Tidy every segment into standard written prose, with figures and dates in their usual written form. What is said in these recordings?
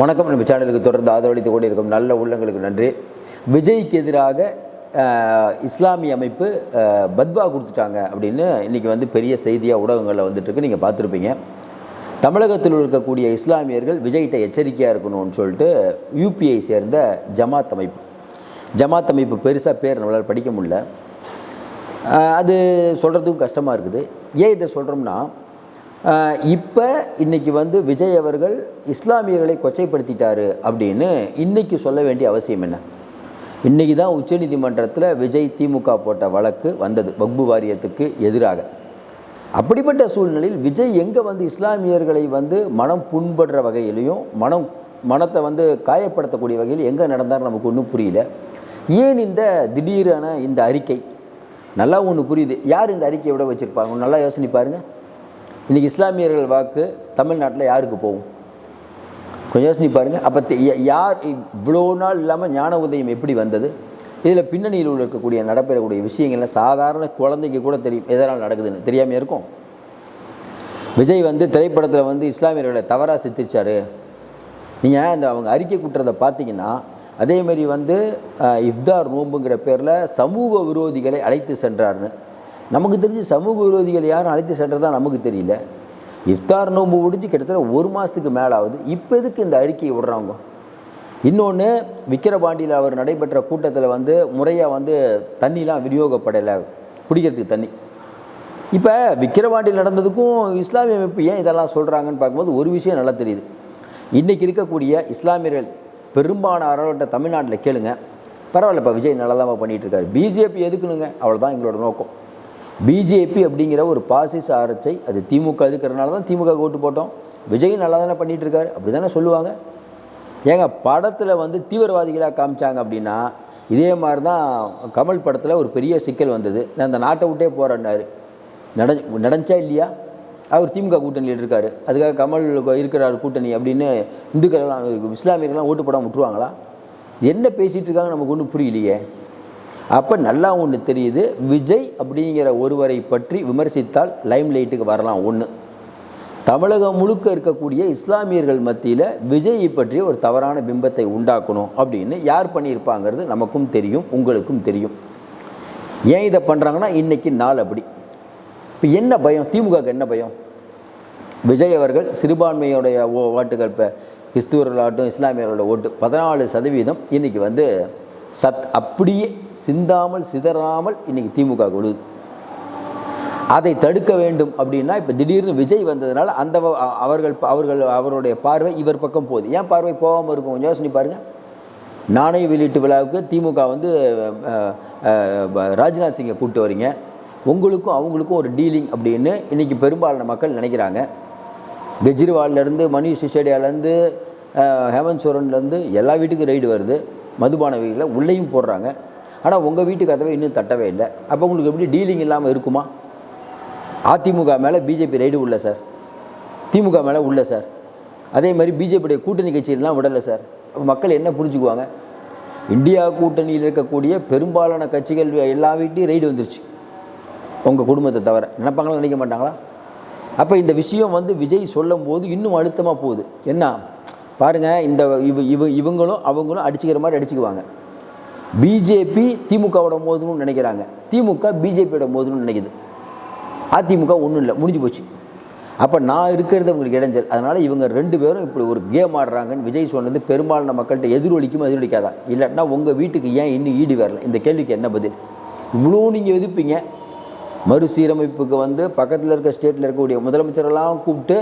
வணக்கம். நம்ம சேனலுக்கு தொடர்ந்து ஆதரவளித்து கொண்டு இருக்கும் நல்ல உள்ளங்களுக்கு நன்றி. விஜய்க்கு எதிராக இஸ்லாமிய அமைப்பு பத்வா கொடுத்துட்டாங்க அப்படின்னு இன்றைக்கி பெரிய செய்தியாக ஊடகங்களில் வந்துட்டுருக்கு. நீங்கள் பார்த்துருப்பீங்க. தமிழகத்தில் இருக்கக்கூடிய இஸ்லாமியர்கள் விஜய்கிட்ட எச்சரிக்கையாக இருக்கணும்னு சொல்லிட்டு யூபிஐ சேர்ந்த ஜமாத் அமைப்பு பெருசாக பேர் நம்மளால் படிக்க முடியல. அது சொல்கிறதுக்கும் கஷ்டமாக இருக்குது. ஏன் இதை சொல்கிறோம்னா, இப்போ இன்றைக்கி விஜய் அவர்கள் இஸ்லாமியர்களை கொச்சைப்படுத்திட்டாரு அப்படின்னு இன்றைக்கி சொல்ல வேண்டிய அவசியம் என்ன? இன்றைக்கி தான் உச்சநீதிமன்றத்தில் விஜய் திமுக போட்ட வழக்கு வந்தது வக்பு வாரியத்துக்கு எதிராக. அப்படிப்பட்ட சூழ்நிலையில் விஜய் எங்கே இஸ்லாமியர்களை மனம் புண்படுற வகையிலையும் மனத்தை காயப்படுத்தக்கூடிய வகையில் எங்கே நடந்தாலும் நமக்கு ஒன்றும் புரியல. ஏன் இந்த திடீரான இந்த அறிக்கை? நல்லா ஒன்று புரியுது. யார் இந்த அறிக்கையை விட வச்சுருப்பாங்க? நல்லா யோசனை பாருங்கள். இன்றைக்கி இஸ்லாமியர்கள் வாக்கு தமிழ்நாட்டில் யாருக்கு போகும்? கொஞ்சம் யோசனை பாருங்கள். அப்போ யார் இவ்வளோ நாள் இல்லாமல் ஞான உதயம் எப்படி வந்தது? இதில் பின்னணியில் இருக்கக்கூடிய நடைபெறக்கூடிய விஷயங்கள்லாம் சாதாரண குழந்தைக்கு கூட தெரியும் எதனால் நடக்குதுன்னு. தெரியாமல் இருக்கும். விஜய் திரைப்படத்தில் இஸ்லாமியர்களை தவறாக சித்தரிச்சார். நீங்கள் அவங்க அறிக்கை குற்றத்தை பார்த்தீங்கன்னா, அதேமாரி இஃப்தார் நோம்புங்கிற பேரில் சமூக விரோதிகளை அழைத்து சென்றார்னு. நமக்கு தெரிஞ்சு சமூக விரோதிகள் யாரும் அழைத்து சென்றதா நமக்கு தெரியல. இஃப்தார் நோம்பு முடிஞ்சு கிட்டத்தட்ட 1 மாதத்துக்கு மேலே ஆகுது. இப்போ எதுக்கு இந்த அறிக்கையை விடுறாங்க? இன்னொன்று, விக்கிரவாண்டியில் அவர் நடைபெற்ற கூட்டத்தில் முறையாக தண்ணிலாம் விநியோகப்படலை, குடிக்கிறதுக்கு தண்ணி. இப்போ விக்கிரவாண்டியில் நடந்ததுக்கும் இஸ்லாமிய அமைப்பு ஏன் இதெல்லாம் சொல்கிறாங்கன்னு பார்க்கும்போது ஒரு விஷயம் நல்லா தெரியுது. இன்றைக்கி இருக்கக்கூடிய இஸ்லாமியர்கள் பெரும்பாலான தமிழ்நாட்டில் கேளுங்க, பரவாயில்லப்பா விஜய் நல்லா தான் பண்ணிகிட்ருக்காரு, பிஜேபி எதுக்குனுங்க, அவ்வளோதான் எங்களோட நோக்கம். பிஜேபி அப்படிங்கிற ஒரு பாசிச அரசை, அது திமுக எதுக்கிறதுனால தான் திமுக ஓட்டு போட்டோம். விஜய் நல்லா தானே பண்ணிகிட்ருக்காரு, அப்படி தானே சொல்லுவாங்க. ஏங்க, படத்தில் தீவிரவாதிகளாக காமிச்சாங்க அப்படின்னா, இதே மாதிரி தான் கமல் படத்தில் ஒரு பெரிய சிக்கல் வந்தது. நான் அந்த நாட்டை விட்டே போகிறேன்னாரு. நடந்துச்சா இல்லையா? அவர் திமுக கூட்டணியில் இருக்கார், அதுக்காக கமல் இருக்கிறார் கூட்டணி அப்படின்னு இந்துக்கள்லாம் இஸ்லாமியர்கள்லாம் ஓட்டு போடாமல் விட்டுருவாங்களா? என்ன பேசிகிட்டு இருக்காங்க நமக்கு ஒன்றும் புரியலையே. அப்போ நல்லா ஒன்று தெரியுது, விஜய் அப்படிங்கிற ஒருவரை பற்றி விமர்சித்தால் லைம் லைட்டுக்கு வரலாம். ஒன்று, தமிழகம் முழுக்க இருக்கக்கூடிய இஸ்லாமியர்கள் மத்தியில் விஜயை பற்றி ஒரு தவறான பிம்பத்தை உண்டாக்கணும் அப்படின்னு யார் பண்ணியிருப்பாங்கிறது நமக்கும் தெரியும், உங்களுக்கும் தெரியும். ஏன் இதை பண்ணுறாங்கன்னா, இன்றைக்கி நாள் அப்படி. இப்போ என்ன பயம்? திமுகவுக்கு என்ன பயம்? விஜய் அவர்கள் சிறுபான்மையுடைய ஓட்டுகள், இப்போ கிறிஸ்துவர்களாகட்டும் இஸ்லாமியர்களோட ஓட்டு 14% இன்றைக்கி அப்படியே சிந்தாமல் சிதறாமல் இன்றைக்கி திமுக விழுது. அதை தடுக்க வேண்டும் அப்படின்னா, இப்போ திடீர்னு விஜய் வந்ததுனால அவருடைய பார்வை இவர் பக்கம் போகுது. ஏன் பார்வை போகாமல் இருக்கும்? கொஞ்சம் யோசனை பாருங்கள். நாணய வெளியீட்டு விழாவுக்கு திமுக ராஜ்நாத் சிங்கை கூப்பிட்டு வரீங்க, உங்களுக்கும் அவங்களுக்கும் ஒரு டீலிங் அப்படின்னு இன்றைக்கி பெரும்பாலான மக்கள் நினைக்கிறாங்க. கெஜ்ரிவால்லேருந்து மணிஷ் சிசோடியாலேருந்து ஹேமந்த் சோரன்லேருந்து எல்லா வீட்டுக்கும் ரைடு வருது. மதுபான வீட்டில் உள்ளேயும் போடுறாங்க. ஆனால் உங்கள் வீட்டு கதவை இன்னும் தட்டவே இல்லை. அப்போ உங்களுக்கு எப்படி டீலிங் இல்லாமல் இருக்குமா? அதிமுக மேலே பிஜேபி ரைடு உள்ள சார், திமுக மேலே உள்ள சார். அதே மாதிரி பிஜேபியுடைய கூட்டணி கட்சியெல்லாம் விடலை சார். அப்போ மக்கள் என்ன புரிஞ்சுக்குவாங்க? இந்தியா கூட்டணியில் இருக்கக்கூடிய பெரும்பாலான கட்சிகள் எல்லா வீட்டையும் ரைடு வந்துருச்சு, உங்கள் குடும்பத்தை தவிர. நினைப்பாங்களா? நினைக்க மாட்டாங்களா? அப்போ இந்த விஷயம் விஜய் சொல்லும் போது இன்னும் அழுத்தமாக போகுது. என்ன பாருங்கள், இந்த இவங்களும் அவங்களும் அடிச்சுக்கிற மாதிரி அடிச்சுக்குவாங்க. பிஜேபி திமுகவோட மோதணும்னு நினைக்கிறாங்க, திமுக பிஜேபியோட மோதணும்னு நினைக்குது. அதிமுக ஒன்றும் இல்லை, முடிஞ்சு போச்சு. அப்போ நான் இருக்கிறது உங்களுக்கு இடைஞ்சல். அதனால் இவங்க 2 பேரும் இப்படி ஒரு கேம் ஆடுறாங்கன்னு விஜய் சொன்னது பெரும்பாலான மக்கள்கிட்ட எதிரொலிக்காதா? இல்லைன்னா உங்கள் வீட்டுக்கு ஏன் இன்னும் ஈடு வரல? இந்த கேள்விக்கு என்ன பதில்? இவ்வளோ நீங்கள் எதிர்ப்பீங்க. மறுசீரமைப்புக்கு பக்கத்தில் இருக்க ஸ்டேட்டில் இருக்கக்கூடிய முதலமைச்சரெல்லாம் கூப்பிட்டு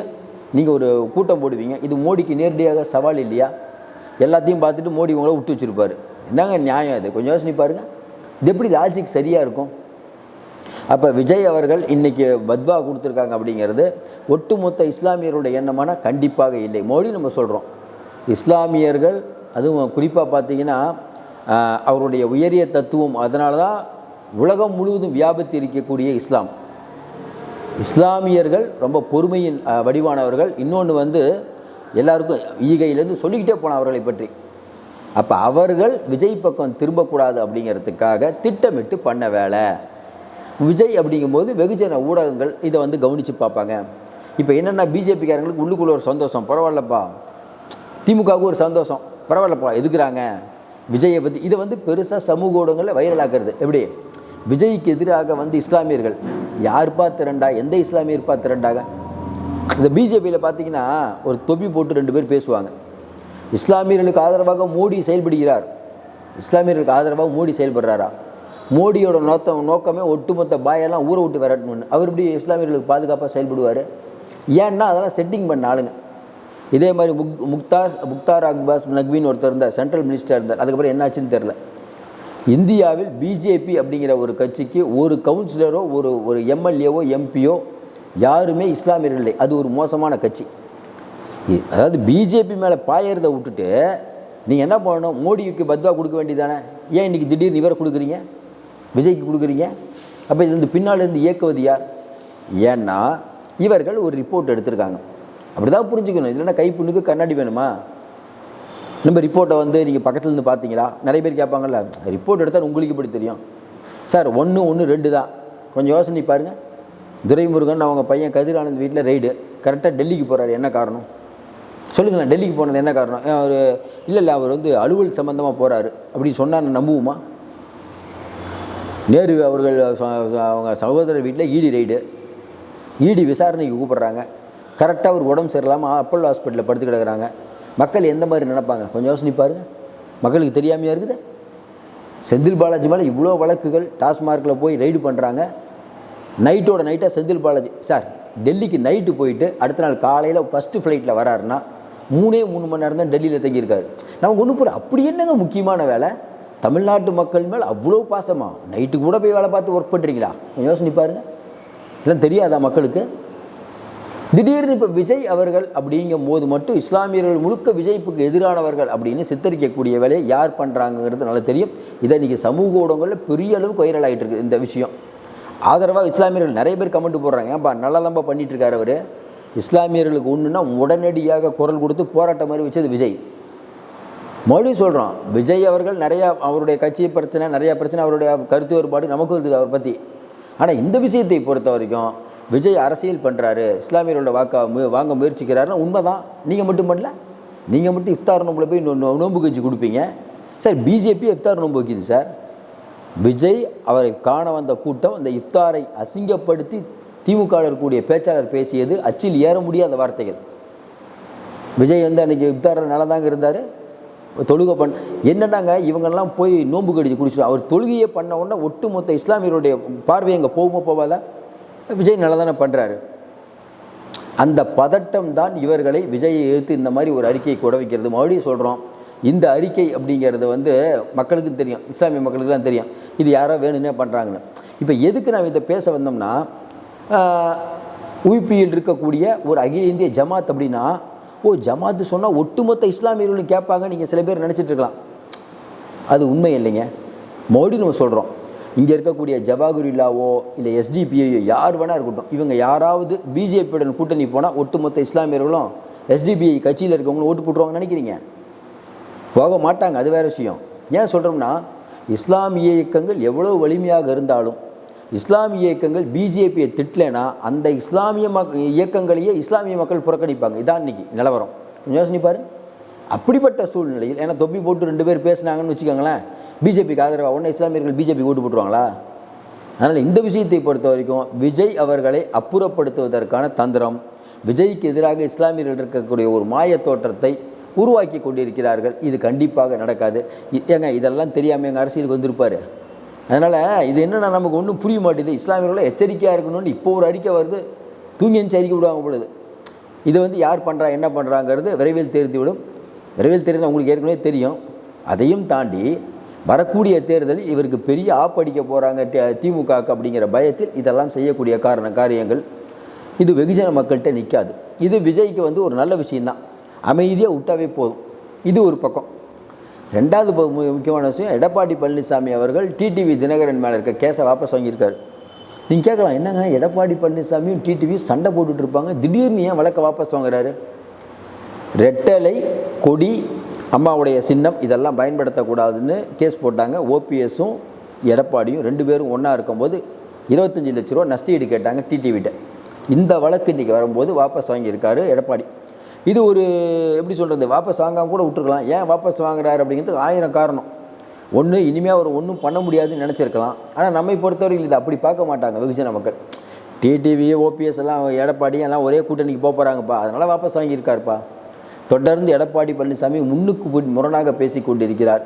நீங்கள் ஒரு கூட்டம் போடுவீங்க. இது மோடிக்கு நேரடியாக சவால் இல்லையா? எல்லாத்தையும் பார்த்துட்டு மோடி உங்களை விட்டு வச்சுருப்பார். என்னங்க நியாயம் அது? கொஞ்சம் யோசனை பாருங்கள். இது எப்படி லாஜிக் சரியாக இருக்கும்? அப்போ விஜய் அவர்கள் இன்றைக்கி பத்வா கொடுத்துருக்காங்க அப்படிங்கிறது ஒட்டுமொத்த இஸ்லாமியருடைய எண்ணமான கண்டிப்பாக இல்லை. மோடி நம்ம சொல்கிறோம், இஸ்லாமியர்கள் அதுவும் குறிப்பாக பார்த்தீங்கன்னா அவருடைய உயரிய தத்துவம். அதனால தான் உலகம் முழுவதும் வியாபித்து இருக்கக்கூடிய இஸ்லாமியர்கள் ரொம்ப பொறுமையின் வடிவானவர்கள். இன்னொன்று எல்லாருக்கும் ஈகையிலேருந்து சொல்லிக்கிட்டே போன அவர்களை பற்றி. அப்போ அவர்கள் விஜய் பக்கம் திரும்பக்கூடாது அப்படிங்கிறதுக்காக திட்டமிட்டு பண்ண வேலை. விஜய் அப்படிங்கும்போது வெகுஜன ஊடகங்கள் இதை கவனித்து பார்ப்பாங்க. இப்போ என்னென்னா, பிஜேபிக்காரங்களுக்கு உள்ளுக்குள்ளே ஒரு சந்தோஷம், பரவாயில்லப்பா திமுகவுக்கு ஒரு சந்தோஷம், பரவாயில்லப்பா எதுக்குறாங்க விஜயை பற்றி. இதை வந்து பெருசாக சமூக ஊடகங்களில் வைரலாக்குறது. எப்படி விஜய்க்கு எதிராக வந்து இஸ்லாமியர்கள் யாருப்பா திரண்டா, எந்த இஸ்லாமியர்ப்பா திரண்டாக? இந்த பிஜேபியில் பார்த்தீங்கன்னா ஒரு தொப்பி போட்டு 2 பேர் பேசுவாங்க. இஸ்லாமியர்களுக்கு ஆதரவாக மோடி செயல்படுகிறார், இஸ்லாமியர்களுக்கு ஆதரவாக மோடி செயல்படுறாரா? மோடியோட நோக்கமே ஒட்டுமொத்த பாயெல்லாம் ஊரை விட்டு விரட்டணும்னு. அவர் இப்படி இஸ்லாமியர்களுக்கு பாதுகாப்பாக செயல்படுவார். ஏன்னா அதெல்லாம் செட்டிங் பண்ண ஆளுங்க. இதே மாதிரி முக்தார் அப்பாஸ் நக்வின்னு ஒருத்தர் இருந்தார், சென்ட்ரல் மினிஸ்டர் இருந்தார். அதுக்கப்புறம் என்னாச்சுன்னு தெரில. இந்தியாவில் பிஜேபி அப்படிங்கிற ஒரு கட்சிக்கு ஒரு கவுன்சிலரோ ஒரு எம்எல்ஏவோ எம்பியோ யாருமே இஸ்லாமியர்கள் இல்லை. அது ஒரு மோசமான கட்சி. அதாவது பிஜேபி மேலே பாயறதை விட்டுட்டு நீங்கள் என்ன பண்ணணும், மோடிக்கு பத்வா கொடுக்க வேண்டியதானே? ஏன் இன்றைக்கி திடீர்னு இவரை கொடுக்குறீங்க, விஜய்க்கு கொடுக்குறீங்க? அப்போ இது வந்து பின்னாலேருந்து இயக்குவது யார்? ஏன்னா இவர்கள் ஒரு ரிப்போர்ட் எடுத்திருக்காங்க. அப்படி தான் புரிஞ்சுக்கணும். இல்லைன்னா கைப்புண்ணுக்கு கண்ணாடி வேணுமா? நம்ம ரிப்போர்ட்டை வந்து நீங்கள் பக்கத்துலேருந்து பார்த்தீங்களா? நிறைய பேர் கேட்பாங்கல்ல, ரிப்போர்ட் எடுத்தால் உங்களுக்கு எப்படி தெரியும் சார்? 1 1 2 தான். கொஞ்சம் யோசனை பாருங்கள். துரைமுருகன் அவங்க பையன் கதிரானந்த் வீட்டில் ரெய்டு, கரெக்டாக டெல்லிக்கு போகிறாரு. என்ன காரணம் சொல்லுங்களேன்? டெல்லிக்கு போனது என்ன காரணம்? அவர் இல்லை அவர் வந்து அலுவல் சம்மந்தமாக போகிறாரு அப்படின்னு சொன்னால் நம்புவோமா? நேரு அவர்கள் அவங்க சகோதரர் வீட்டில் இடி ரெய்டு, இடி விசாரணைக்கு கூப்பிட்றாங்க. கரெக்டாக அவர் உடம்பு சரியில்லாமல் அப்போலோ ஹாஸ்பிட்டலில் படுத்து கிடக்கிறாங்க. மக்கள் எந்த மாதிரி நினைப்பாங்க? கொஞ்சம் யோசனை பாருங்கள். மக்களுக்கு தெரியாமையாக இருக்குது. செந்தில் பாலாஜி மேலே இவ்வளோ வழக்குகள், டாஸ்மார்க்கில் போய் ரெய்டு பண்ணுறாங்க. நைட்டோட நைட்டாக செந்தில் பாலாஜி சார் டெல்லிக்கு நைட்டு போயிட்டு அடுத்த நாள் காலையில் ஃபஸ்ட்டு ஃப்ளைட்டில் வராருன்னா 3 மணி நேரம் தான் டெல்லியில் தங்கியிருக்காரு. நமக்கு ஒன்று போகிற அப்படி என்னங்க முக்கியமான வேலை? தமிழ்நாட்டு மக்கள் மேலே அவ்வளோ பாசமாக நைட்டு கூட போய் வேலை பார்த்து ஒர்க் பண்ணுறீங்களா? யோசனை பாருங்கள். இதெல்லாம் தெரியாதா மக்களுக்கு? திடீர்னு இப்போ விஜய் அவர்கள் அப்படிங்கும் போது மட்டும் இஸ்லாமியர்கள் முழுக்க விஜய்ப்புக்கு எதிரானவர்கள் அப்படின்னு சித்தரிக்கக்கூடிய வேலையை யார் பண்ணுறாங்கிறது நல்லா தெரியும். இதை இன்றைக்கி சமூக ஊடகங்களில் பெரிய அளவுக்கு வைரல் ஆகிட்டு இருக்குது இந்த விஷயம். ஆதரவாக இஸ்லாமியர்கள் நிறைய பேர் கமெண்ட் போடுறாங்க. ஏன்பா நல்லா தான்ப்பா பண்ணிகிட்ருக்காரு அவர். இஸ்லாமியர்களுக்கு ஒன்றுன்னா உடனடியாக குரல் கொடுத்து போராட்டம் மாதிரி வச்சது விஜய். மறுபடியும் சொல்கிறோம், விஜய் அவர்கள் நிறையா அவருடைய கட்சி பிரச்சனை, நிறையா பிரச்சனை, அவருடைய கருத்து வேறுபாடு நமக்கும் இருக்குது அவரை பற்றி. ஆனால் இந்த விஷயத்தை பொறுத்த வரைக்கும் விஜய் அரசியல் பண்ணுறாரு, இஸ்லாமியர்களோட வாங்க முயற்சிக்கிறாருன்னா உண்மை தான். நீங்கள் மட்டும் பண்ணல, நீங்கள் மட்டும் இஃப்தார் நோம்பில் போய் நோன்பு கட்சி கொடுப்பீங்க சார். பிஜேபி இஃப்தார் நோன்பு வைக்கிது சார். விஜய் அவரை காண வந்த கூட்டம் அந்த இஃப்தாரை அசிங்கப்படுத்தி திமுக இருக்கக்கூடிய பேச்சாளர் பேசியது அச்சில் ஏற முடியாத வார்த்தைகள். விஜய் வந்து அன்றைக்கி இஃப்தாரில் நல்லா தாங்க இருந்தார், தொழுகை என்னன்னாங்க இவங்கெல்லாம் போய் நோன்பு கடிச்சு குடிச்சு அவர் தொழுகையே பண்ண உடனே ஒட்டுமொத்த இஸ்லாமியருடைய பார்வை அங்கே போகாதா? விஜய் நல்லா தானே பண்ணுறாரு. அந்த பதட்டம் தான் இவர்களை விஜயை எதிர்த்து இந்த மாதிரி ஒரு அறிக்கையை கூட வைக்கிறது. மறுபடியும் சொல்கிறோம், இந்த அறிக்கை அப்படிங்கிறது வந்து மக்களுக்கும் தெரியும், இஸ்லாமிய மக்களுக்குலாம் தெரியும் இது யாரோ வேணும்னே பண்ணுறாங்கன்னு. இப்போ எதுக்கு நான் இதை பேச வந்தோம்னா, உயிபியில் இருக்கக்கூடிய ஒரு அகில இந்திய ஜமாத் அப்படின்னா, ஜமாத்து சொன்னால் ஒட்டுமொத்த இஸ்லாமியர்களும் கேட்பாங்க நீங்கள் சில பேர் நினச்சிட்டு இருக்கலாம். அது உண்மை இல்லைங்க. மறுபடியும் நம்ம சொல்கிறோம், இங்கே இருக்கக்கூடிய ஜவாகுரில்லாவோ இல்லை எஸ்டிபிஐயோ யார் வேணா இருக்கட்டும், இவங்க யாராவது பிஜேபியுடன் கூட்டணி போனால் ஒட்டுமொத்த இஸ்லாமியர்களும் எஸ்டிபிஐ கட்சியில் இருக்கவங்களும் ஓட்டு போட்டுருவாங்கன்னு நினைக்கிறீங்க? போக மாட்டாங்க. அது வேறு விஷயம். ஏன் சொல்கிறோம்னா, இஸ்லாமிய இயக்கங்கள் எவ்வளோ வலிமையாக இருந்தாலும் இஸ்லாமிய இயக்கங்கள் பிஜேபியை திட்டலைன்னா அந்த இஸ்லாமிய இயக்கங்களையே இஸ்லாமிய மக்கள் புறக்கணிப்பாங்க. இதான் இன்றைக்கி நிலவரம். யோசனை பாரு. அப்படிப்பட்ட சூழ்நிலையில், ஏன்னா தொப்பி போட்டு 2 பேர் பேசினாங்கன்னு வச்சுக்கோங்களேன், பிஜேபிக்கு ஆதரவாக உடனே இஸ்லாமியர்கள் பிஜேபி ஓட்டு போட்டுருவாங்களா? அதனால் இந்த விஷயத்தை பொறுத்த வரைக்கும் விஜய் அவர்களை அப்புறப்படுத்துவதற்கான தந்திரம், விஜய்க்கு எதிராக இஸ்லாமியர்கள் இருக்கக்கூடிய ஒரு மாய தோற்றத்தை உருவாக்கி கொண்டிருக்கிறார்கள். இது கண்டிப்பாக நடக்காது. ஏங்க இதெல்லாம் தெரியாமல் எங்கள் அரசியலுக்கு வந்திருப்பார். அதனால் இது என்னென்னா நமக்கு ஒன்றும் புரிய மாட்டேது. இஸ்லாமியர்கள எச்சரிக்கையாக இருக்கணும்னு இப்போ ஒரு அறிக்கை வருது, தூங்கி எந்திச்சு அறிக்கை விடுவாங்க பொழுது. இதை வந்து யார் பண்ணுறா என்ன பண்ணுறாங்கிறது விரைவில் தெரிந்துவிடும். விரைவில் தெரிந்து உங்களுக்கு ஏற்கனவே தெரியும். அதையும் தாண்டி வரக்கூடிய தேர்தலில் இவருக்கு பெரிய ஆப்படிக்க போகிறாங்க திமுகக்கு அப்படிங்கிற பயத்தில் இதெல்லாம் செய்யக்கூடிய காரியங்கள். இது வெகுஜன மக்கள்கிட்ட நிற்காது. இது விஜய்க்கு வந்து ஒரு நல்ல விஷயந்தான், அமைதியாக விட்டாவே போதும். இது ஒரு பக்கம். ரெண்டாவது முக்கியமான விஷயம், எடப்பாடி பழனிசாமி அவர்கள் டிடிவி தினகரன் மேலே இருக்க கேஸை வாபஸ் வாங்கியிருக்காரு. நீங்கள் கேட்கலாம், என்னங்க எடப்பாடி பழனிசாமியும் டிடிவி சண்டை போட்டுட்டு இருப்பாங்க, திடீர்னு ஏன் வழக்கை வாபஸ் வாங்குறாரு? ரெட்டலை கொடி, அம்மாவுடைய சின்னம் இதெல்லாம் பயன்படுத்தக்கூடாதுன்னு கேஸ் போட்டாங்க. ஓபிஎஸும் எடப்பாடியும் 2 பேரும் ஒன்றா இருக்கும்போது 25 லட்ச ரூபா நஷ்டஈடு கேட்டாங்க டிடிவிட்ட. இந்த வழக்கு இன்றைக்கி வரும்போது வாபஸ் வாங்கியிருக்காரு எடப்பாடி. இது ஒரு எப்படி சொல்கிறது, வாபஸ் வாங்காமல் கூட விட்டுருக்கலாம். ஏன் வாபஸ் வாங்குறாரு அப்படிங்கிறதுக்கு 1000 காரணம். ஒன்று, இனிமேல் அவர் ஒன்றும் பண்ண முடியாதுன்னு நினச்சிருக்கலாம். ஆனால் நம்மை பொறுத்தவரையில் இதை அப்படி பார்க்க மாட்டாங்க வெகுஜன மக்கள். டிடிவி, ஓபிஎஸ் எல்லாம், எடப்பாடி எல்லாம் ஒரே கூட்டணிக்கு போக போகிறாங்கப்பா, அதனால் வாபஸ் வாங்கியிருக்காருப்பா. தொடர்ந்து எடப்பாடி பழனிசாமி முன்னுக்கு முரணாக பேசி கொண்டிருக்கிறார்.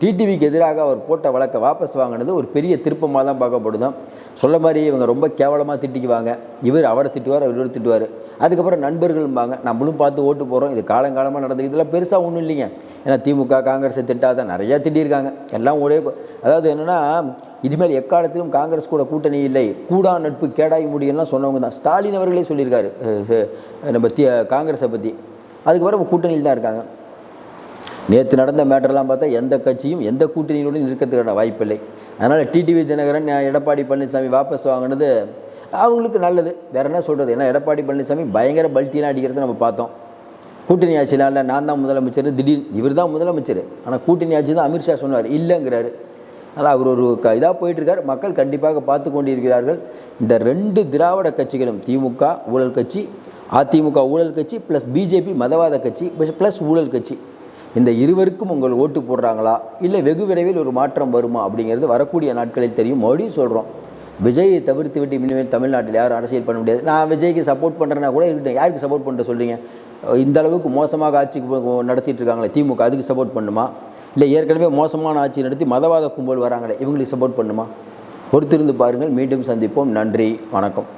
டிடிவிக்கு எதிராக அவர் போட்ட வழக்கை வாபஸ் வாங்கினது ஒரு பெரிய திருப்பமாக தான் பார்க்கப்படுதான். சொல்ல மாதிரி இவங்க ரொம்ப கேவலமாக திட்டிக்குவாங்க. இவர் அவரை திட்டுவார், இவர் திட்டுவார். அதுக்கப்புறம் நண்பர்கள்பாங்க, நம்மளும் பார்த்து ஓட்டு போகிறோம். இது காலங்காலமாக நடந்தது. இதெல்லாம் பெருசாக ஒன்றும் இல்லைங்க. ஏன்னா திமுக காங்கிரஸை திட்டாதான் நிறையா திட்டியிருக்காங்க. எல்லாம் ஒரே, அதாவது என்னென்னா, இனிமேல் எக்காலத்திலும் காங்கிரஸ் கூட கூட்டணி இல்லை, கூடா நட்பு கேடாய் முடியும்லாம் சொன்னவங்க தான். ஸ்டாலின் அவர்களே சொல்லியிருக்காரு நம்ம காங்கிரஸை பற்றி. அதுக்கப்புறம் கூட்டணியில் தான் இருக்காங்க. நேற்று நடந்த மேட்டர்லாம் பார்த்தா எந்த கட்சியும் எந்த கூட்டணியோடையும் இருக்கிறதுக்கான வாய்ப்பில்லை. அதனால் டிடிவி தினகரன், எடப்பாடி பழனிசாமி வாபஸ் வாங்கினது அவங்களுக்கு நல்லது. வேறு என்ன சொல்கிறது? ஏன்னா எடப்பாடி பழனிசாமி பயங்கர பல்ட்டிலாம் அடிக்கிறத நம்ம பார்த்தோம். கூட்டணி ஆட்சினால நான் தான் முதலமைச்சர், திடீர் இவர் தான் முதலமைச்சர். ஆனால் கூட்டணி ஆட்சி தான் அமித்ஷா சொன்னார், இல்லைங்கிறாரு. அதனால் அவர் ஒரு இதாக போயிட்டுருக்கார். மக்கள் கண்டிப்பாக பார்த்து கொண்டிருக்கிறார்கள். இந்த 2 திராவிட கட்சிகளும், திமுக ஊழல் கட்சி, அதிமுக ஊழல் கட்சி, ப்ளஸ் பிஜேபி மதவாத கட்சி, ப்ளஸ் ஊழல் கட்சி, இந்த இருவருக்கும் உங்கள் ஓட்டு போடுறாங்களா, இல்லை வெகு விரைவில் ஒரு மாற்றம் வருமா அப்படிங்கிறது வரக்கூடிய நாட்களில் தெரியும். மறுபடியும் சொல்கிறோம், விஜயை தவிர்த்து விட்டு இனிமேல் தமிழ்நாட்டில் யாரும் அரசியல் பண்ண முடியாது. நான் விஜய்க்கு சப்போர்ட் பண்ணுறேன்னா கூட இருக்கட்டும், யாருக்கு சப்போர்ட் பண்ணுற சொல்கிறீங்க? இந்த அளவுக்கு மோசமாக ஆட்சிக்கு நடத்திட்டு இருக்காங்களே திமுக, அதுக்கு சப்போர்ட் பண்ணுமா? இல்லை ஏற்கனவே மோசமான ஆட்சி நடத்தி மதவாத கும்பல் வராங்களே, இவங்களுக்கு சப்போர்ட் பண்ணுமா? பொறுத்திருந்து பாருங்கள். மீண்டும் சந்திப்போம். நன்றி, வணக்கம்.